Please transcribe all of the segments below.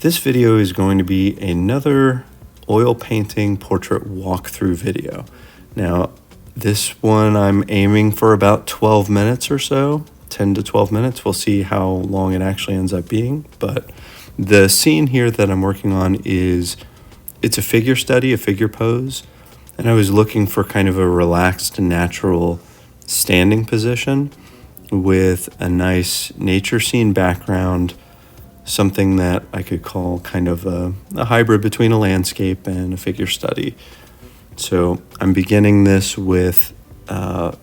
This video is going to be another oil painting portrait walkthrough video. Now, this one I'm aiming for about 12 minutes or so, 10 to 12 minutes. We'll see how long it actually ends up being. But the scene here that I'm working on it's a figure study, a figure pose. And I was looking for kind of a relaxed, natural standing position with a nice nature scene background, something that I could call kind of a hybrid between a landscape and a figure study. So I'm beginning this with the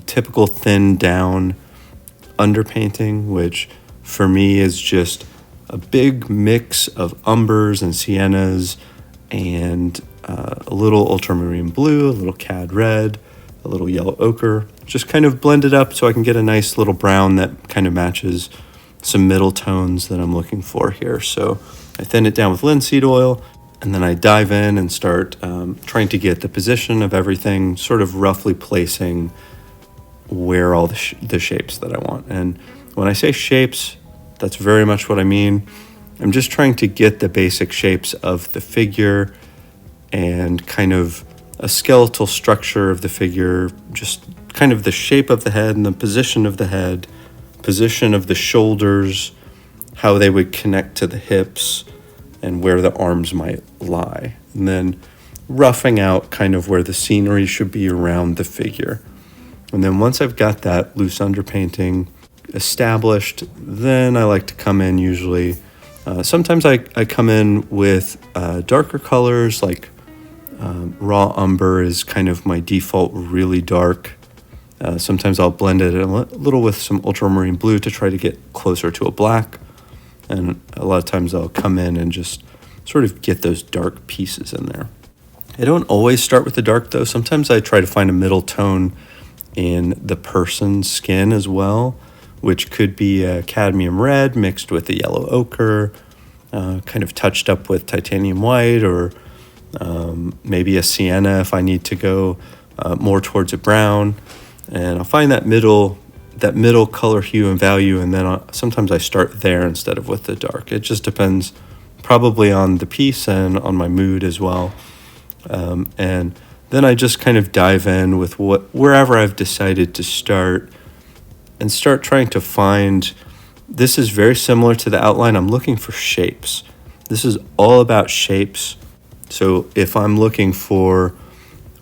typical thin down underpainting, which for me is just a big mix of umbers and siennas and a little ultramarine blue, a little cad red, a little yellow ochre, just kind of blend it up so I can get a nice little brown that kind of matches some middle tones that I'm looking for here. So I thin it down with linseed oil, and then I dive in and start trying to get the position of everything, sort of roughly placing where all the shapes that I want. And when I say shapes, that's very much what I mean. I'm just trying to get the basic shapes of the figure and kind of a skeletal structure of the figure, just kind of the shape of the head and the position of the head, position of the shoulders, how they would connect to the hips, and where the arms might lie. And then roughing out kind of where the scenery should be around the figure. And then once I've got that loose underpainting established, then I like to come in usually. Sometimes I come in with darker colors, like raw umber is kind of my default, really dark. Sometimes I'll blend it a little with some ultramarine blue to try to get closer to a black. And a lot of times I'll come in and just sort of get those dark pieces in there. I don't always start with the dark though. Sometimes I try to find a middle tone in the person's skin as well, which could be a cadmium red mixed with a yellow ochre, kind of touched up with titanium white, or maybe a sienna if I need to go more towards a brown. And I'll find that middle color hue and value, and then sometimes I start there instead of with the dark. It just depends probably on the piece and on my mood as well. And then I just kind of dive in with wherever I've decided to start and start trying to find. This is very similar to the outline. I'm looking for shapes. This is all about shapes. So if I'm looking for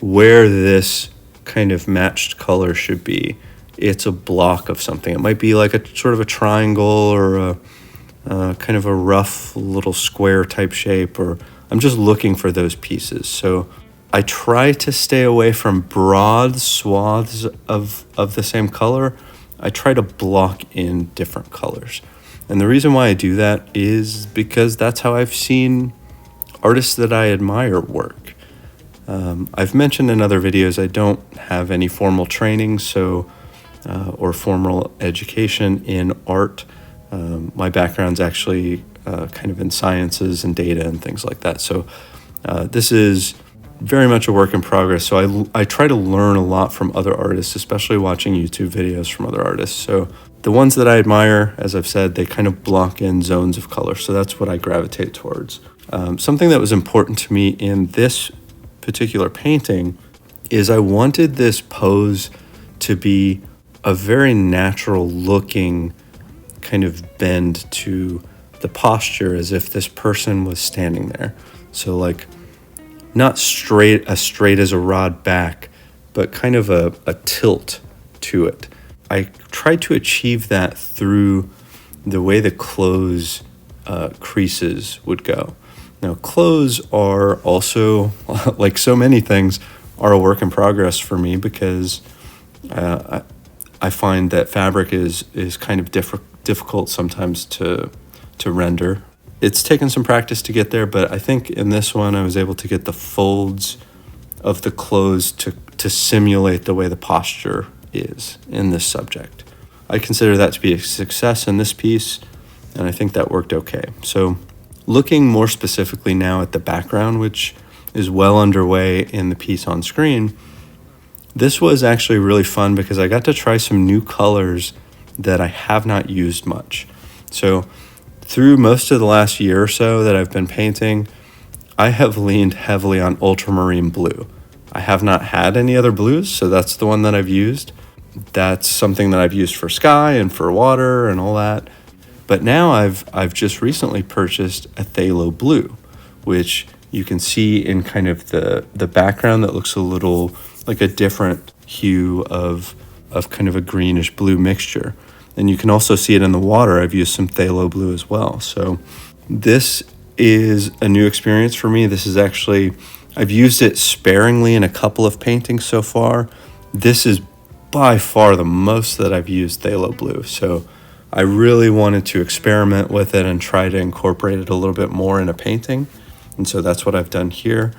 where this kind of matched color should be, it's a block of something. It might be like a sort of a triangle or a kind of a rough little square type shape, or I'm just looking for those pieces. So I try to stay away from broad swaths of the same color. I try to block in different colors. And the reason why I do that is because that's how I've seen artists that I admire work. I've mentioned in other videos I don't have any formal training, or formal education in art. My background's actually kind of in sciences and data and things like that. So this is very much a work in progress. So I try to learn a lot from other artists, especially watching YouTube videos from other artists. So the ones that I admire, as I've said, they kind of block in zones of color. So that's what I gravitate towards. Something that was important to me in this particular painting is I wanted this pose to be a very natural looking kind of bend to the posture, as if this person was standing there. So like not straight as a rod back, but kind of a tilt to it. I tried to achieve that through the way the clothes creases would go. Now, clothes are also, like so many things, are a work in progress for me, because I find that fabric is kind of difficult sometimes to render. It's taken some practice to get there, but I think in this one I was able to get the folds of the clothes to simulate the way the posture is in this subject. I consider that to be a success in this piece, and I think that worked okay. So looking more specifically now at the background, which is well underway in the piece on screen, this was actually really fun because I got to try some new colors that I have not used much. So through most of the last year or so that I've been painting, I have leaned heavily on ultramarine blue. I have not had any other blues, so that's the one that I've used. That's something that I've used for sky and for water and all that. But now I've just recently purchased a phthalo blue, which you can see in kind of the background that looks a little like a different hue of kind of a greenish blue mixture. And you can also see it in the water. I've used some phthalo blue as well. So this is a new experience for me. This is actually, I've used it sparingly in a couple of paintings so far. This is by far the most that I've used phthalo blue. So I really wanted to experiment with it and try to incorporate it a little bit more in a painting. And so that's what I've done here.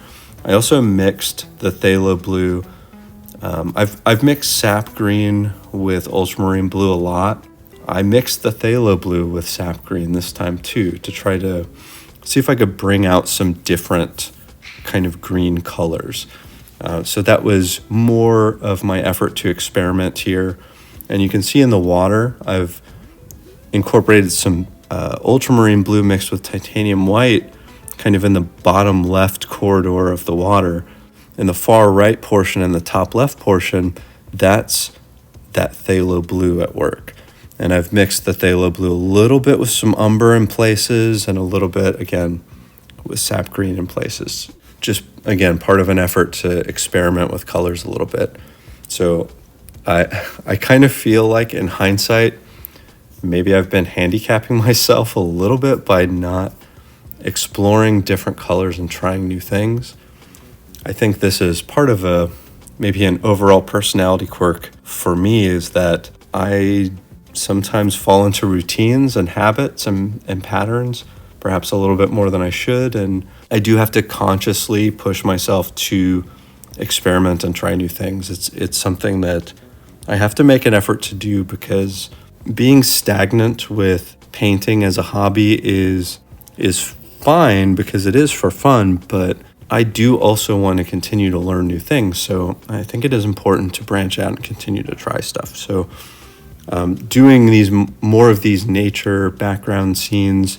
I also mixed the phthalo blue. I've mixed sap green with ultramarine blue a lot. I mixed the phthalo blue with sap green this time too, to try to see if I could bring out some different kind of green colors. So that was more of my effort to experiment here. And you can see in the water, I've incorporated some ultramarine blue mixed with titanium white kind of in the bottom left corridor of the water. In the far right portion and the top left portion, that's that phthalo blue at work. And I've mixed the phthalo blue a little bit with some umber in places and a little bit, again, with sap green in places. Just, again, part of an effort to experiment with colors a little bit. So I kind of feel like in hindsight, maybe I've been handicapping myself a little bit by not exploring different colors and trying new things. I think this is part of maybe an overall personality quirk for me, is that I sometimes fall into routines and habits and patterns, perhaps a little bit more than I should. And I do have to consciously push myself to experiment and try new things. It's something that I have to make an effort to do, because being stagnant with painting as a hobby is fine because it is for fun, but I do also want to continue to learn new things. So I think it is important to branch out and continue to try stuff. So doing more of these nature background scenes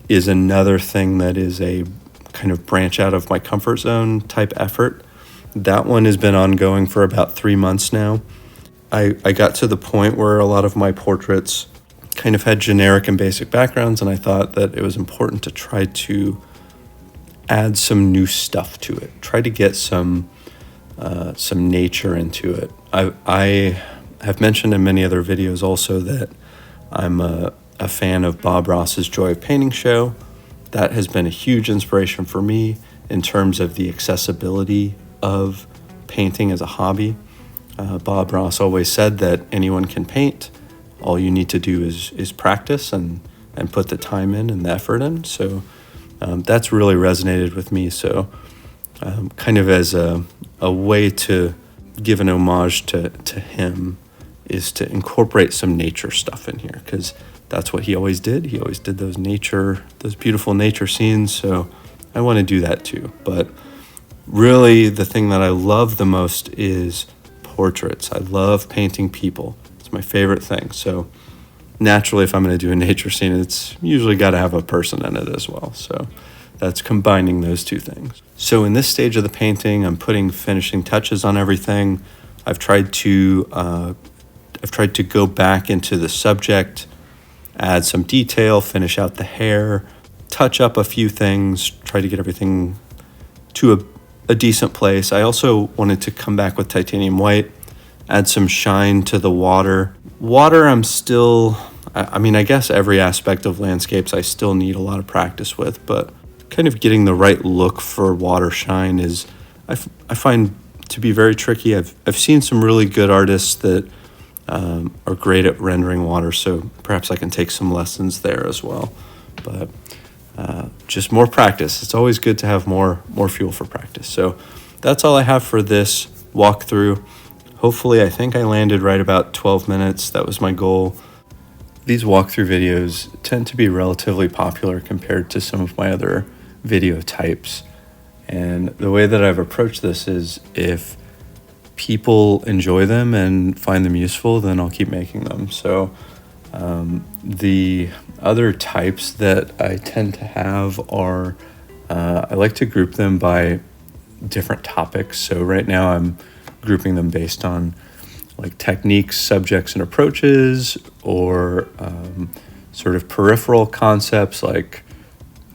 is another thing that is a kind of branch out of my comfort zone type effort. That one has been ongoing for about 3 months now. I got to the point where a lot of my portraits kind of had generic and basic backgrounds, and I thought that it was important to try to add some new stuff to it, try to get some nature into it. I have mentioned in many other videos also that I'm a fan of Bob Ross's Joy of Painting show. That has been a huge inspiration for me in terms of the accessibility of painting as a hobby. Bob Ross always said that anyone can paint. All you need to do is practice and put the time in and the effort in. So that's really resonated with me. So kind of as a way to give an homage to him is to incorporate some nature stuff in here, because that's what he always did. He always did those beautiful nature scenes. So I want to do that too. But really the thing that I love the most is portraits. I love painting people. It's my favorite thing. So naturally, if I'm going to do a nature scene, it's usually got to have a person in it as well. So that's combining those two things. So in this stage of the painting, I'm putting finishing touches on everything. I've tried to go back into the subject, add some detail, finish out the hair, touch up a few things, try to get everything to a decent place. I also wanted to come back with titanium white, add some shine to the water. Water, I guess every aspect of landscapes I still need a lot of practice with, but kind of getting the right look for water shine I find to be very tricky. I've seen some really good artists that are great at rendering water, so perhaps I can take some lessons there as well. But just more practice. It's always good to have more fuel for practice. So that's all I have for this walkthrough. Hopefully, I think I landed right about 12 minutes. That was my goal. These walkthrough videos tend to be relatively popular compared to some of my other video types. And the way that I've approached this is, if people enjoy them and find them useful, then I'll keep making them. So The other types that I tend to have are, I like to group them by different topics. So right now I'm grouping them based on like techniques, subjects, and approaches, or sort of peripheral concepts like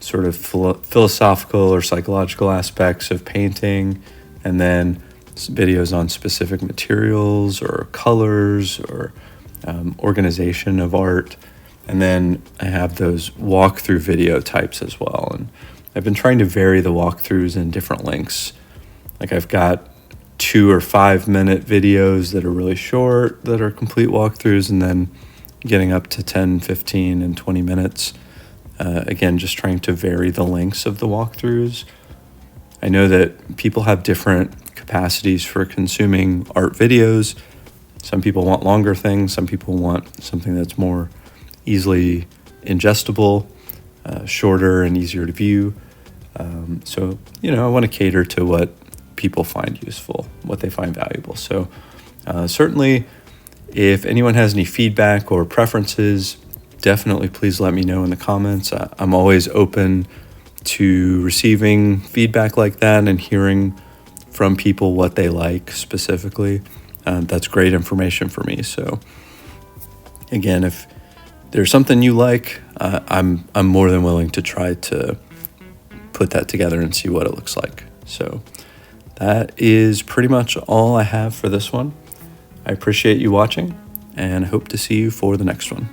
sort of philosophical or psychological aspects of painting, and then videos on specific materials or colors or organization of art. And then I have those walkthrough video types as well. And I've been trying to vary the walkthroughs in different lengths. Like I've got 2 or 5 minute videos that are really short, that are complete walkthroughs, and then getting up to 10, 15, and 20 minutes. Again, just trying to vary the lengths of the walkthroughs. I know that people have different capacities for consuming art videos. Some people want longer things. Some people want something that's more easily ingestible, shorter and easier to view. So, I want to cater to what people find useful, what they find valuable. So certainly, if anyone has any feedback or preferences, definitely please let me know in the comments. I'm always open to receiving feedback like that and hearing from people what they like specifically. That's great information for me. So again, if there's something you like, I'm more than willing to try to put that together and see what it looks like. So that is pretty much all I have for this one. I appreciate you watching and hope to see you for the next one.